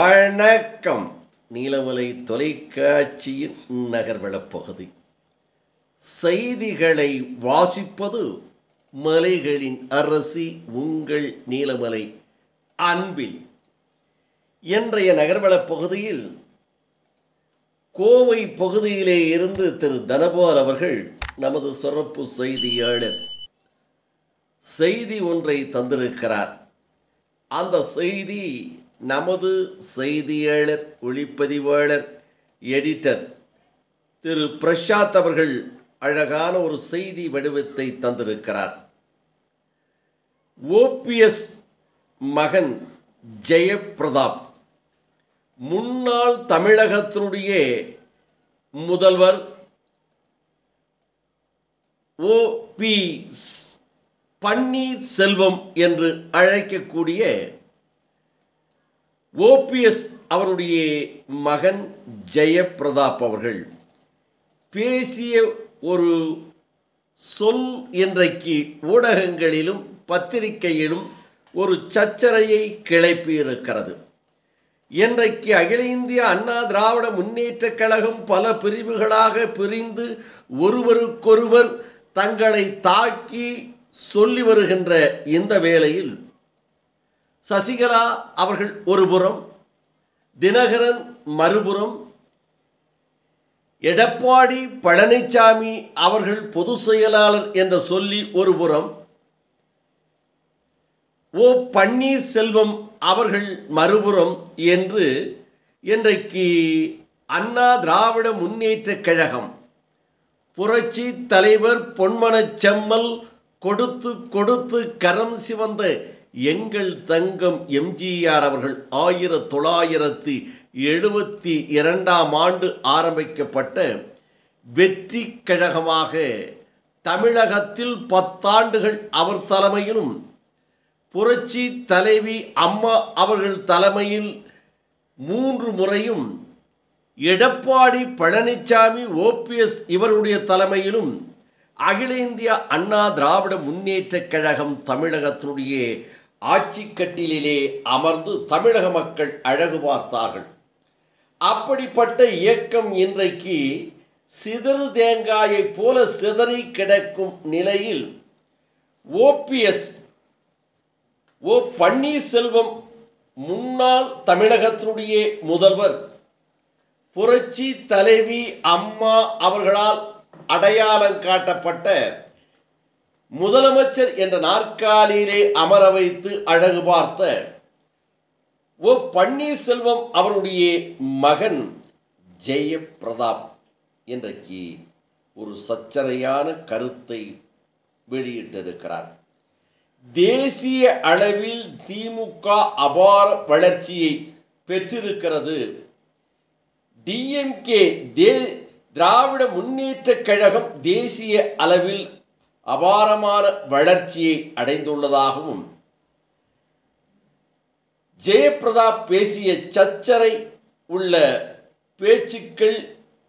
வணக்கம். நீலமலை தொலைக்காட்சியின் நகர்வளப் பகுதி. செய்திகளை வாசிப்பது மலைகளின் அரசி உங்கள் நீலமலை அன்பில். இன்றைய நகர்வளப் பகுதியில் கோவை பகுதியிலே இருந்து திரு தனபால் அவர்கள் நமது சிறப்பு செய்தியாளர் செய்தி ஒன்றை தந்திருக்கிறார். அந்த செய்தி நமது செய்தியாளர், ஒளிப்பதிவாளர், எடிட்டர் திரு பிரசாத் அவர்கள் அழகான ஒரு செய்தி வடிவத்தை தந்திருக்கிறார். ஓபிஎஸ் மகன் ஜெயபிரதாப் முன்னாள் தமிழகத்தினுடைய முதல்வர் ஓ.பி. பன்னீர்செல்வம் என்று அழைக்கக்கூடிய ஓபிஎஸ் அவருடைய மகன் ஜெயபிரதாப் அவர்கள் பேசிய ஒரு சொல் இன்றைக்கு ஊடகங்களிலும் பத்திரிகையிலும் ஒரு சர்ச்சையை கிளப்பியிருக்கிறது. இன்றைக்கு அகில இந்திய அண்ணா திராவிட முன்னேற்றக் கழகம் பல பிரிவுகளாக பிரிந்து ஒருவருக்கொருவர் தங்களை தாக்கி சொல்லி வருகின்ற இந்த வேளையில் சசிகலா அவர்கள் ஒருபுறம், தினகரன் மறுபுறம், எடப்பாடி பழனிசாமி அவர்கள் பொதுச் செயலாளர் என்று சொல்லி ஒருபுறம், ஓ பன்னீர்செல்வம் அவர்கள் மறுபுறம் என்று இன்றைக்கு அண்ணா திராவிட முன்னேற்றக் கழகம் புரட்சி தலைவர் பொன்மனச் செம்மல் கொடுத்து கொடுத்து கரம் சிவந்த எங்கள் தங்கம் எம்ஜிஆர் அவர்கள் 1972 ஆரம்பிக்கப்பட்ட வெற்றி கழகமாக தமிழகத்தில் 10 ஆண்டுகள் அவர் தலைமையிலும், புரட்சி தலைவி அம்மா அவர்கள் தலைமையில் 3 முறையும், எடப்பாடி பழனிசாமி ஓபிஎஸ் இவருடைய தலைமையிலும் அகில இந்திய அண்ணா திராவிட முன்னேற்றக் கழகம் தமிழகத்தினுடைய ஆட்சி கட்டிலே அமர்ந்து தமிழக மக்கள் அழகு பார்த்தார்கள். அப்படிப்பட்ட இயக்கம் இன்றைக்கு சிதறு தேங்காயை போல சிதறி கிடக்கும் நிலையில் ஓபிஎஸ் ஓ பன்னீர்செல்வம் முன்னாள் தமிழகத்தினுடைய முதல்வர், புரட்சி தலைவி அம்மா அவர்களால் அடையாளம் காட்டப்பட்ட முதலமைச்சர் என்ற நாற்காலியிலே அமர வைத்து அழகு பார்த்த ஓ பன்னீர்செல்வம் அவருடைய மகன் ஜெயபிரதாப் இன்றைக்கு ஒரு சர்ச்சையான கருத்தை வெளியிட்டிருக்கிறார். தேசிய அளவில் திமுக அபார வளர்ச்சியை பெற்றிருக்கிறது. டிஎம்கே திராவிட முன்னேற்றக் கழகம் தேசிய அளவில் அபாரமான வளர்ச்சியை அடைந்துள்ளதாகவும், ஜெயபிரதாப் பேசிய சர்ச்சை உள்ள பேச்சுக்கள்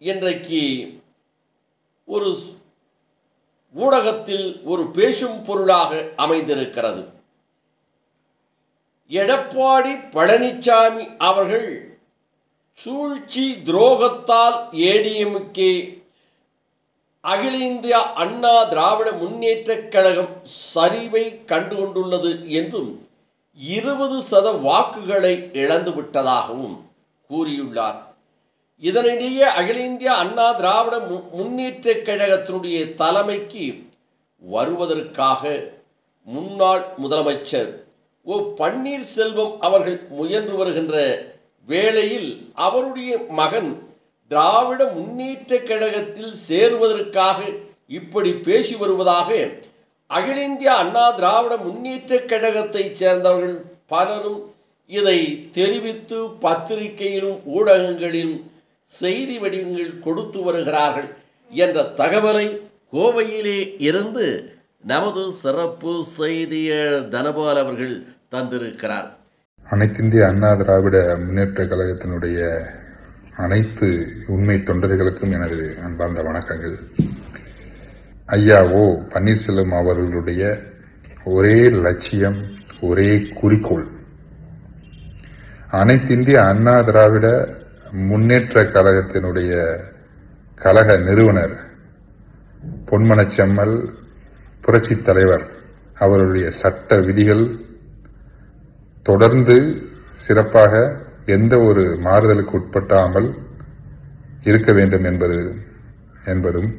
இன்றைக்கு ஒரு ஊடகத்தில் ஒரு பேசும் பொருளாக அமைந்திருக்கிறது. எடப்பாடி பழனிசாமி அவர்கள் சூழ்ச்சி துரோகத்தால் ஏடிஎம்கே அகில இந்திய அண்ணா திராவிட முன்னேற்றக் கழகம் சரிவை கண்டுகொண்டுள்ளது என்றும் 20% வாக்குகளை இழந்துவிட்டதாகவும் கூறியுள்ளார். இதனிடையே அகில இந்திய அண்ணா திராவிட முன்னேற்றக் கழகத்தினுடைய தலைமைக்கு வருவதற்காக முன்னாள் முதலமைச்சர் ஓ பன்னீர்செல்வம் அவர்கள் முயன்று வருகின்ற வேளையில் அவருடைய மகன் திராவிட முன்னேற்றக் கழகத்தில் சேருவதற்காக இப்படி பேசி வருவதாக அகில இந்திய அண்ணா திராவிட முன்னேற்றக் கழகத்தைச் சேர்ந்தவர்கள் பலரும் இதை தெரிவித்து பத்திரிகையிலும் ஊடகங்களிலும் செய்தி வடிவங்கள் கொடுத்து வருகிறார்கள் என்ற தகவலை கோவையிலே இருந்து நமது சிறப்பு செய்தியாளர் தனபால் அவர்கள் தந்திருக்கிறார். அனைத்திந்திய அண்ணா திராவிட முன்னேற்ற கழகத்தினுடைய அனைத்து உண்மை தொண்டர்களுக்கும் எனது அன்பார்ந்த வணக்கங்கள். ஐயா ஓ பன்னீர்செல்வம் அவர்களுடைய ஒரே லட்சியம், ஒரே குறிக்கோள், அனைத்திந்திய அண்ணா திராவிட முன்னேற்ற கழகத்தினுடைய கழக நிறுவனர் பொன்மனச்செம்மல் புரட்சித் தலைவர் அவருடைய சட்ட விதிகள் தொடர்ந்து சிறப்பாக எந்த ஒரு மாறுதலுக்கு உட்பட்டாமல் இருக்க வேண்டும் என்பதும்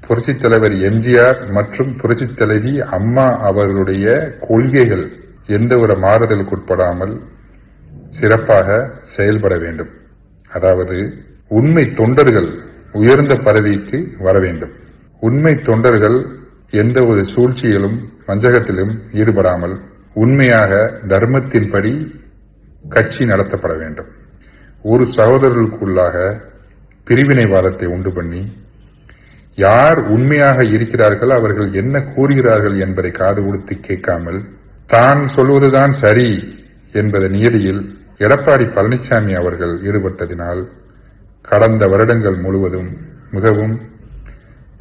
புரட்சித் தலைவர் எம்ஜிஆர் மற்றும் புரட்சித் தலைவி அம்மா அவர்களுடைய கொள்கைகள் எந்த ஒரு மாறுதலுக்கு உட்படாமல் சிறப்பாக செயல்பட வேண்டும். அதாவது உண்மை தொண்டர்கள் உயர்ந்த பதவிக்கு வர வேண்டும். உண்மை தொண்டர்கள் எந்த ஒரு சூழ்ச்சியிலும் வஞ்சகத்திலும் ஈடுபடாமல் உண்மையாக தர்மத்தின்படி கட்சி நடத்தப்பட வேண்டும். ஒரு சகோதரர்களுக்குள்ளாக பிரிவினைவாதத்தை உண்டு பண்ணி யார் உண்மையாக இருக்கிறார்கள், அவர்கள் என்ன கூறுகிறார்கள் என்பதை காது கொடுத்து கேட்காமல் தான் சொல்வதுதான் சரி என்பத நியதியில் எடப்பாடி பழனிசாமி அவர்கள் ஈடுபட்டதினால் கடந்த வருடங்கள் முழுவதும் மிகவும்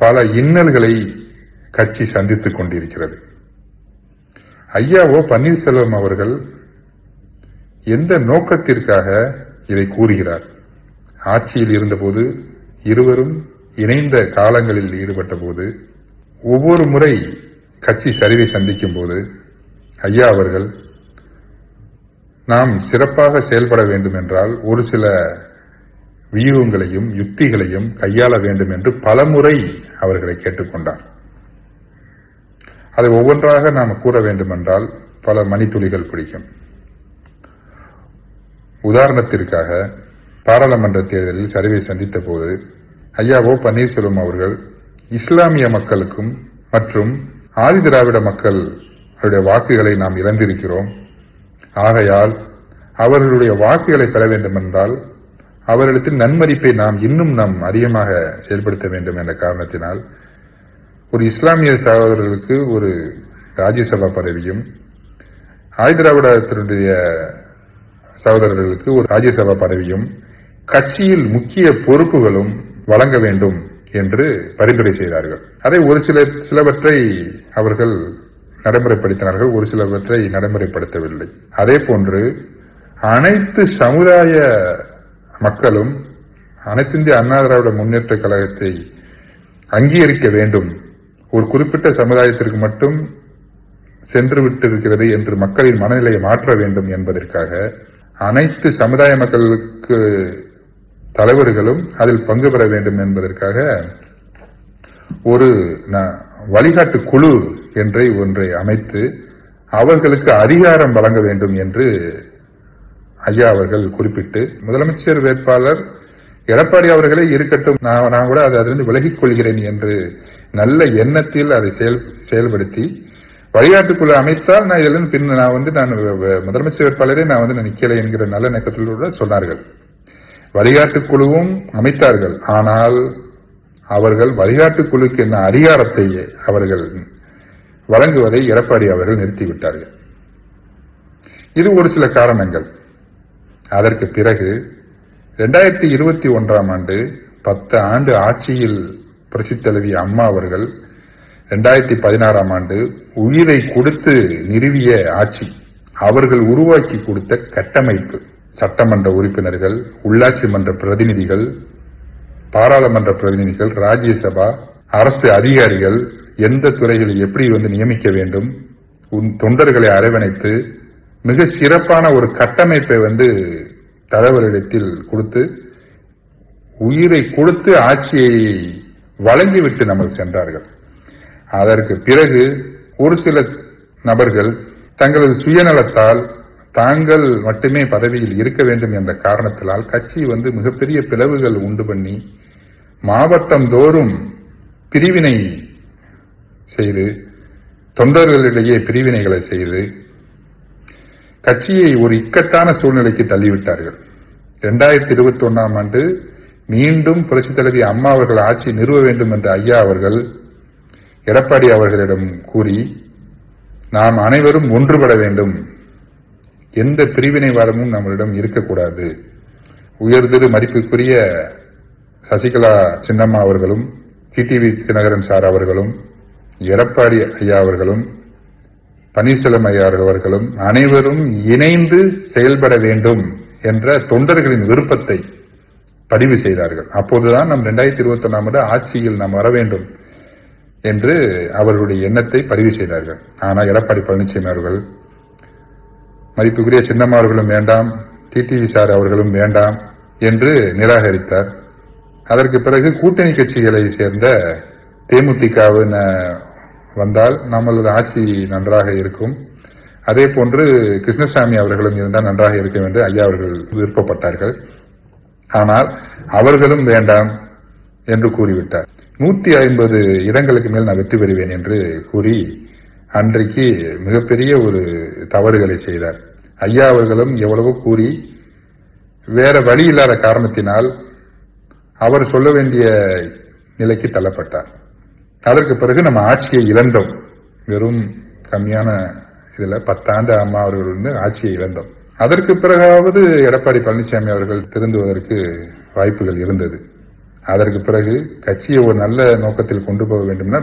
பல இன்னல்களை கட்சி சந்தித்துக் கொண்டிருக்கிறது. ஐயாவோ பன்னீர்செல்வம் அவர்கள் எந்த நோக்கத்திற்காக இதை கூறுகிறார்? ஆட்சியில் இருந்தபோது இருவரும் இணைந்த காலங்களில் ஈடுபட்ட போது ஒவ்வொரு முறை கட்சி சரிவை சந்திக்கும் போது ஐயா அவர்கள் நாம் சிறப்பாக செயல்பட வேண்டும் என்றால் ஒரு சில வியூகங்களையும் யுக்திகளையும் கையாள வேண்டும் என்று பலமுறை அவர்களை கேட்டுக்கொண்டார். அதை ஒவ்வொன்றாக நாம் கூற வேண்டும் என்றால் பல மணித்துளிகள் பிடிக்கும். உதாரணத்திற்காக பாராளுமன்ற தேர்தலில் சரிவை சந்தித்த போது ஐயாவோ பன்னீர்செல்வம் அவர்கள் இஸ்லாமிய மக்களுக்கும் மற்றும் ஆதி திராவிட மக்களுடைய வாக்குகளை நாம் இழந்திருக்கிறோம், ஆகையால் அவர்களுடைய வாக்குகளை பெற வேண்டும் என்றால் அவர்களிடத்தில் நன்மதிப்பை நாம் அதிகமாக செயல்படுத்த வேண்டும் என்ற காரணத்தினால் ஒரு இஸ்லாமிய சகோதரர்களுக்கு ஒரு ராஜ்யசபா பதவியும் ஆதி திராவிடத்தினுடைய சகோதரர்களுக்கு ஒரு ராஜ்யசபா பதவியும் கட்சியில் முக்கிய பொறுப்புகளும் வழங்க வேண்டும் என்று பரிந்துரை செய்தார்கள். அதை ஒரு சிலவற்றை அவர்கள் நடைமுறைப்படுத்தினார்கள், ஒரு சிலவற்றை நடைமுறைப்படுத்தவில்லை. அதே போன்று அனைத்து சமுதாய மக்களும் அனைத்திந்திய அண்ணா திராவிட முன்னேற்ற கழகத்தை அங்கீகரிக்க வேண்டும், ஒரு குறிப்பிட்ட சமுதாயத்திற்கு மட்டும் சென்று விட்டிருக்கிறது என்று மக்களின் மனநிலையை மாற்ற வேண்டும் என்பதற்காக அனைத்து சமுதாய மக்களுக்கு தலைவர்களும் அதில் பங்கு பெற வேண்டும் என்பதற்காக ஒரு வழிகாட்டு குழு ஒன்றை அமைத்து அவர்களுக்கு அதிகாரம் வழங்க வேண்டும் என்று ஐயா அவர்கள் குறிப்பிட்டு முதலமைச்சர் வேட்பாளர் எடப்பாடி அவர்களே இருக்கட்டும், நான் கூட அதிலிருந்து விலகிக் கொள்கிறேன் என்று நல்ல எண்ணத்தில் அதை செயல்படுத்தி வழிகாட்டுக்குழு அமைத்தால் நான் இதிலிருந்து நான் முதலமைச்சர் வேட்பாளரே நான் நிக்கலை என்கிற நல்ல நோக்கத்தோடு சொன்னார்கள். வழிகாட்டுக்குழுவும் அமைத்தார்கள். ஆனால் அவர்கள் வழிகாட்டுக்குழுக்கு என்ன அதிகாரத்தை அவர்கள் வழங்குவதை எடப்பாடி அவர்கள் நிறுத்திவிட்டார்கள். இது ஒரு சில காரணங்கள். அதற்கு பிறகு 2021 ஆண்டு 10 ஆண்டு ஆட்சியில் புரட்சித் தலைவி அம்மா அவர்கள் 2016 ஆண்டு உயிரை கொடுத்து நிறுவிய ஆட்சி, அவர்கள் உருவாக்கி கொடுத்த கட்டமைப்பு, சட்டமன்ற உறுப்பினர்கள், உள்ளாட்சி மன்ற பிரதிநிதிகள், பாராளுமன்ற பிரதிநிதிகள், ராஜ்யசபா, அரசு அதிகாரிகள் எந்த துறைகளில் எப்படி நியமிக்க வேண்டும், தொண்டர்களை அரவணைத்து மிக சிறப்பான ஒரு கட்டமைப்பை தலைவரிடத்தில் கொடுத்து உயிரை கொடுத்து ஆட்சியை வழங்கிவிட்டு நம்ம சென்றார்கள். அதற்கு பிறகு ஒரு சில நபர்கள் தங்களது சுயநலத்தால் தாங்கள் மட்டுமே பதவியில் இருக்க வேண்டும் என்ற காரணத்தினால் கட்சி மிகப்பெரிய பிளவுகள் உண்டு பண்ணி மாவட்டம் தோறும் பிரிவினை செய்து தொண்டர்களிடையே பிரிவினைகளை செய்து கட்சியை ஒரு இக்கட்டான சூழ்நிலைக்கு தள்ளிவிட்டார்கள். 2021 ஆண்டு மீண்டும் புரட்சித் தலைவி அம்மா அவர்கள் ஆட்சி நிறுவ வேண்டும் என்ற ஐயா அவர்கள் எடப்பாடி அவர்களிடம் கூறி நாம் அனைவரும் ஒன்றுபட வேண்டும், எந்த பிரிவினைவாதமும் நம்மளிடம் இருக்கக்கூடாது, உயர்திரு மதிப்புக்குரிய சசிகலா சின்னம்மா அவர்களும் டிடிவி தினகரன் சார் அவர்களும் எடப்பாடி ஐயா அவர்களும் பன்னீர்செல்வம் ஐயா அவர்களும் அனைவரும் இணைந்து செயல்பட வேண்டும் என்ற தொண்டர்களின் விருப்பத்தை பதிவு செய்தார்கள். அப்போதுதான் நம் 2021 ஆட்சியில் நாம் வர வேண்டும் என்று அவர்களுடைய எண்ணத்தை பதிவு செய்தார்கள். ஆனால் எடப்பாடி பழனிசாமி அவர்கள், மதிப்புக்குரிய சின்னம்மா அவர்களும் வேண்டாம், டிடிவி சார் அவர்களும் வேண்டாம் என்று நிராகரித்தார். அதற்கு பிறகு கூட்டணி கட்சிகளை சேர்ந்த தேமுதிக வந்தால் நம்மளது ஆட்சி நன்றாக இருக்கும், அதே போன்று கிருஷ்ணசாமி அவர்களும் இருந்தால் நன்றாக இருக்கும் என்று ஐயா அவர்கள் விருப்பப்பட்டார்கள். ஆனால் அவர்களும் வேண்டாம் என்று கூறிவிட்டார். 150 இடங்களுக்கு மேல் நான் வெற்றி பெறுவேன் என்று கூறி அன்றைக்கு மிகப்பெரிய ஒரு தவறுகளை செய்தார். ஐயா அவர்களும் எவ்வளவோ கூறி வேற வழி இல்லாத காரணத்தினால் அவர் சொல்ல வேண்டிய நிலைக்கு தள்ளப்பட்டார். அதற்கு பிறகு நம்ம ஆட்சியை இழந்தோம். வெறும் கம்மியான இதுல 10 ஆண்டு அம்மா அவர்கள் ஆட்சியை இழந்தோம். அதற்கு பிறகாவது எடப்பாடி பழனிசாமி அவர்கள் திருந்துவதற்கு வாய்ப்புகள் இருந்தது. அதற்கு பிறகு கட்சியை ஒரு நல்ல நோக்கத்தில் கொண்டு போக வேண்டும்னா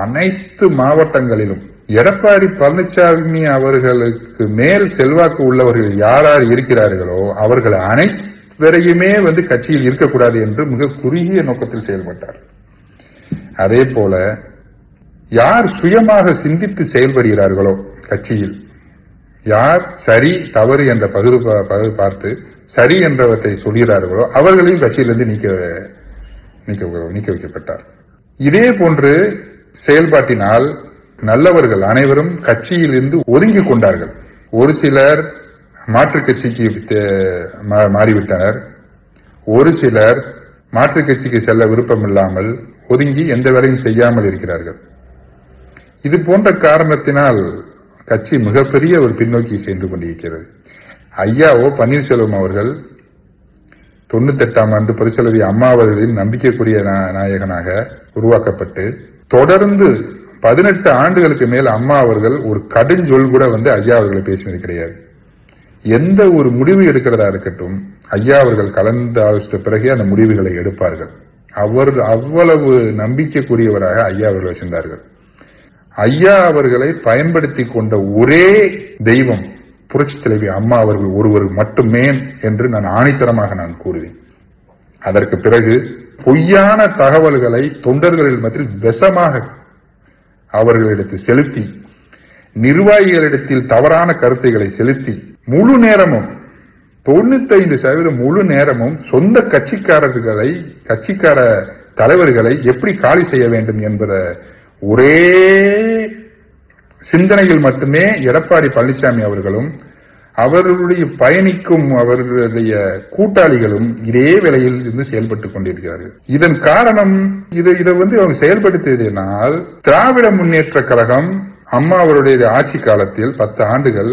அனைத்து மாவட்டங்களிலும் எடப்பாடி பழனிசாமி அவர்களுக்கு மேல் செல்வாக்கு உள்ளவர்கள் யார் யார் இருக்கிறார்களோ அவர்கள் அனைவரையுமே கட்சியில் இருக்கக்கூடாது என்று மிக குறுகிய நோக்கத்தில் செயல்பட்டார். அதே போல யார் சுயமாக சிந்தித்து செயல்படுகிறார்களோ கட்சியில், யார் சரி தவறு என்ற பகுதி பார்த்து சரி என்றவற்றை சொல்கிறார்களோ அவர்களையும் கட்சியிலிருந்து நீக்க வைக்கப்பட்டார். இதே போன்று செயல்பாட்டினால் நல்லவர்கள் அனைவரும் கட்சியில் இருந்து ஒதுங்கிக் கொண்டார்கள். ஒரு சிலர் மாற்றுக் கட்சிக்கு மாறிவிட்டனர், ஒரு சிலர் மாற்றுக் கட்சிக்கு செல்ல விருப்பம் இல்லாமல் ஒதுங்கி எந்த வேலையும் செய்யாமல் இருக்கிறார்கள். இது போன்ற காரணத்தினால் கட்சி மிகப்பெரிய ஒரு பின்னோக்கி சென்று கொண்டிருக்கிறது. ஐயாவோ பன்னீர்செல்வம் அவர்கள் 98ஆம் ஆண்டு புரட்சித்தலைவி அம்மா அவர்களின் நம்பிக்கைக்குரிய நாயகனாக உருவாக்கப்பட்டு தொடர்ந்து 18 ஆண்டுகளுக்கு மேல் அம்மா அவர்கள் ஒரு கடுஞ்சொல் கூட ஐயா அவர்களை பேசினது கிடையாது. எந்த ஒரு முடிவு எடுக்கிறதா இருக்கட்டும், ஐயா அவர்கள் கலந்து ஆலோசித்த பிறகே அந்த முடிவுகளை எடுப்பார்கள். அவ்வளவு நம்பிக்கைக்குரியவராக ஐயா அவர்கள் வச்சிருந்தார்கள். ஐயா அவர்களை பயன்படுத்தி கொண்ட ஒரே தெய்வம் புரட்சித் தலைவி அம்மா அவர்கள் ஒருவர் மட்டுமே என்று நான் ஆணித்தரமாக கூறுவேன். அதற்கு பிறகு பொய்யான தகவல்களை தொண்டர்களின் மத்தியில் விஷமாக அவர்களிடத்தில் செலுத்தி, நிர்வாகிகளிடத்தில் தவறான கருத்துக்களை செலுத்தி, முழு நேரமும் 95% முழு நேரமும் சொந்த கட்சிக்கார தலைவர்களை எப்படி காலி செய்ய வேண்டும் என்கிற ஒரே சிந்தனையில் மட்டுமே எடப்பாடி பழனிசாமி அவர்களும் அவர்களுடைய பயணிக்கும் அவர்களுடைய கூட்டாளிகளும் இதே வேளையில் இருந்து செயல்பட்டுக் கொண்டிருக்கிறார்கள். இதன் காரணம் இதை அவங்க செயல்படுத்தியதனால் திராவிட முன்னேற்ற கழகம் அம்மா அவருடைய ஆட்சி காலத்தில் 10 ஆண்டுகள்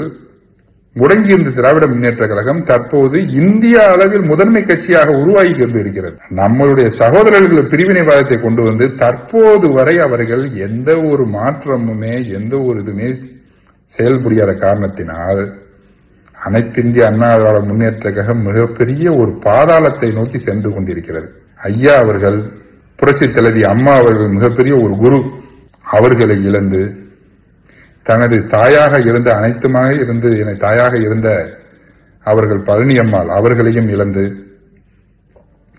முடங்கியிருந்த திராவிட முன்னேற்ற கழகம் தற்போது இந்திய அளவில் முதன்மை கட்சியாக உருவாகி கொண்டு இருக்கிறது. நம்மளுடைய சகோதரர்கள் பிரிவினைவாதத்தை கொண்டு வந்து தற்போது வரை அவர்கள் எந்த ஒரு மாற்றமுமே எந்த ஒரு இதுமே செயல்புரியாத காரணத்தினால் அனைத்து இந்திய அண்ணா திராவிட முன்னேற்ற கழகம் மிகப்பெரிய ஒரு பாதாளத்தை நோக்கி சென்று கொண்டிருக்கிறது. ஐயா அவர்கள் புரட்சித் தலைவி அம்மா அவர்கள் மிகப்பெரிய ஒரு குரு, அவர்களை இழந்து தனது தாயாக இருந்த அனைத்துமாக இருந்து என்னை தாயாக இருந்த அவர்கள் பழனி அம்மாள் அவர்களையும் இழந்து,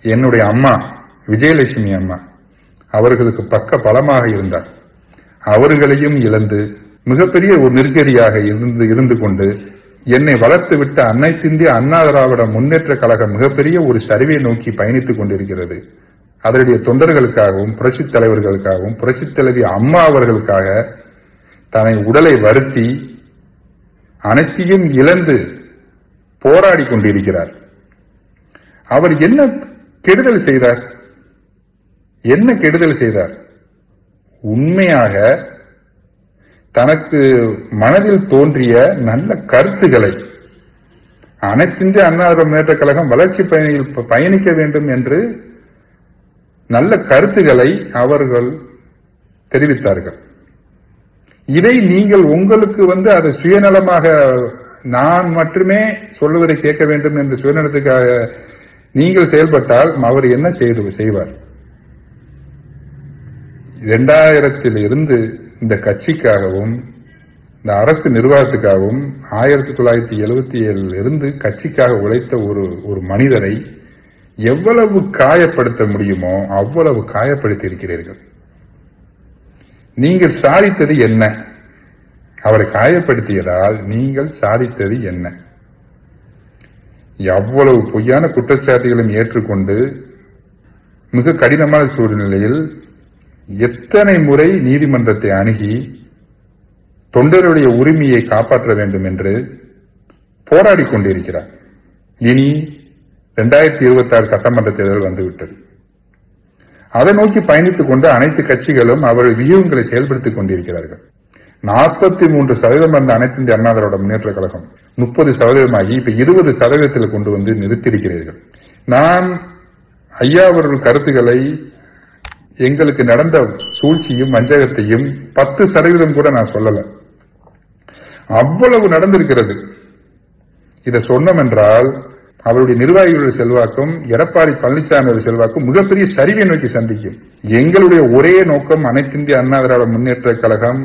என்னுடைய அம்மா விஜயலட்சுமி அம்மா அவர்களுக்கு பக்க பலமாக இருந்தார், அவர்களையும் இழந்து மிகப்பெரிய ஒரு நெருக்கடியாக இருந்து கொண்டு என்னை வளர்த்து விட்ட அனைத்து இந்திய அண்ணா திராவிட முன்னேற்ற கழகம் மிகப்பெரிய ஒரு சரிவை நோக்கி பயணித்துக் கொண்டிருக்கிறது. அதனுடைய தொண்டர்களுக்காகவும் புரட்சித் தலைவர்களுக்காகவும் புரட்சித் தலைவி அம்மா அவர்களுக்காக தன்னை உடலை வருத்தி அனைத்தையும் இழந்து போராடி கொண்டிருக்கிறார். அவர் என்ன கெடுதல் செய்தார்? என்ன கெடுதல் செய்தார்? உண்மையாக தனக்கு மனதில் தோன்றிய நல்ல கருத்துக்களை அனைத்து இந்திய அண்ணா திராவிட முன்னேற்ற கழகம் வளர்ச்சி பயணிக்க வேண்டும் என்று நல்ல கருத்துக்களை அவர்கள் தெரிவித்தார்கள். இதை நீங்கள் உங்களுக்கு அதை சுயநலமாக நான் மட்டுமே சொல்லுவதை கேட்க வேண்டும் என்ற சுயநலத்துக்காக நீங்கள் செயல்பட்டால் அவர் என்ன செய்வார்? 2000 இருந்து இந்த கட்சிக்காகவும் இந்த அரசு நிர்வாகத்துக்காகவும் 1977 இருந்து கட்சிக்காக உழைத்த ஒரு மனிதரை எவ்வளவு காயப்படுத்த முடியுமோ அவ்வளவு காயப்படுத்தி இருக்கிறீர்கள். நீங்கள் சாதித்தது என்ன? அவரை காயப்படுத்தியதால் நீங்கள் சாதித்தது என்ன? எவ்வளவு பொய்யான குற்றச்சாட்டுகளையும் ஏற்றுக்கொண்டு மிக கடினமான சூழ்நிலையில் எத்தனை முறை நீதிமன்றத்தை அணுகி தொண்டருடைய உரிமையை காப்பாற்ற வேண்டும் என்று போராடி கொண்டிருக்கிறார். இனி 2026 சட்டமன்ற தேர்தல் வந்துவிட்டது. அதை நோக்கி பயணித்துக் கொண்டு அனைத்து கட்சிகளும் அவர்கள் வியூகங்களை செயல்படுத்திக் கொண்டிருக்கிறார்கள். 43% இருந்த அனைத்து இந்திய அண்ணா திராவிட முன்னேற்ற கழகம் 30% இப்ப 20% கொண்டு வந்து நிறுத்தியிருக்கிறீர்கள். நான் ஐயா அவர்கள் கருத்துக்களை எங்களுக்கு நடந்த சூழ்ச்சியும் வஞ்சகத்தையும் 10% கூட நான் சொல்லல. அவ்வளவு நடந்திருக்கிறது. இதை சொன்னோம் என்றால் அவருடைய நிர்வாகிகளுடைய செல்வாக்கும் எடப்பாடி பழனிசாமி செல்வாக்கும் மிகப்பெரிய சரிவை நோக்கி சந்திக்கும். எங்களுடைய ஒரே நோக்கம் அனைத்து இந்திய அண்ணா திராவிட முன்னேற்ற கழகம்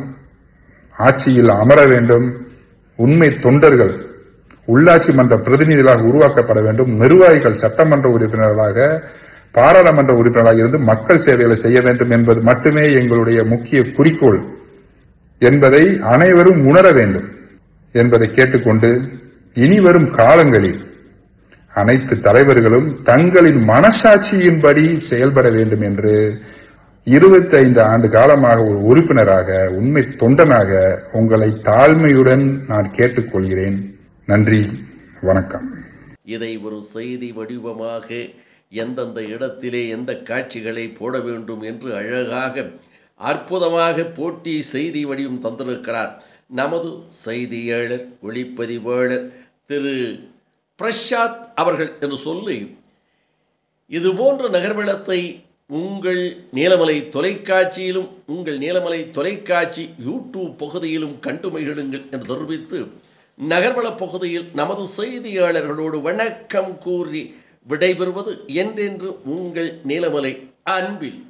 ஆட்சியில் அமர வேண்டும். உண்மை தொண்டர்கள் உள்ளாட்சி மன்ற பிரதிநிதிகளாக உருவாக்கப்பட வேண்டும். நிர்வாகிகள் சட்டமன்ற உறுப்பினர்களாக பாராளுமன்ற உறுப்பினராக இருந்து மக்கள் சேவைகளை செய்ய வேண்டும் என்பது மட்டுமே எங்களுடைய முக்கிய குறிக்கோள் என்பதை அனைவரும் உணர வேண்டும் என்பதை கேட்டுக்கொண்டு இனி வரும் காலங்களில் அனைத்து தலைவர்களும் தங்களின் மனசாட்சியின்படி செயல்பட வேண்டும் என்று 25 ஆண்டு காலமாக ஒரு உறுப்பினராக உண்மை தொண்டனாக உங்களை தாழ்மையுடன் நான் கேட்டுக்கொள்கிறேன். நன்றி, வணக்கம். இதை ஒரு செய்தி வடிவமாக எந்தெந்த இடத்திலே எந்த காட்சிகளை போட வேண்டும் என்று அழகாக அற்புதமாக போட்டி செய்தி வடிவம் தந்திருக்கிறார் நமது செய்தியாளர் ஒளிப்பதிவாளர் திரு பிரசாத் அவர்கள் என்று சொல்லி, இதுபோன்ற நகர்வலத்தை உங்கள் நீலமலை தொலைக்காட்சியிலும் உங்கள் நீலமலை தொலைக்காட்சி யூடியூப் பகுதியிலும் கண்டு மகிழுங்கள் என்று தெரிவித்து நகர்வள பகுதியில் நமது செய்தியாளர்களோடு வணக்கம் கூறி விடைபெறுவது என்றென்று உங்கள் நீலமலை அன்பில்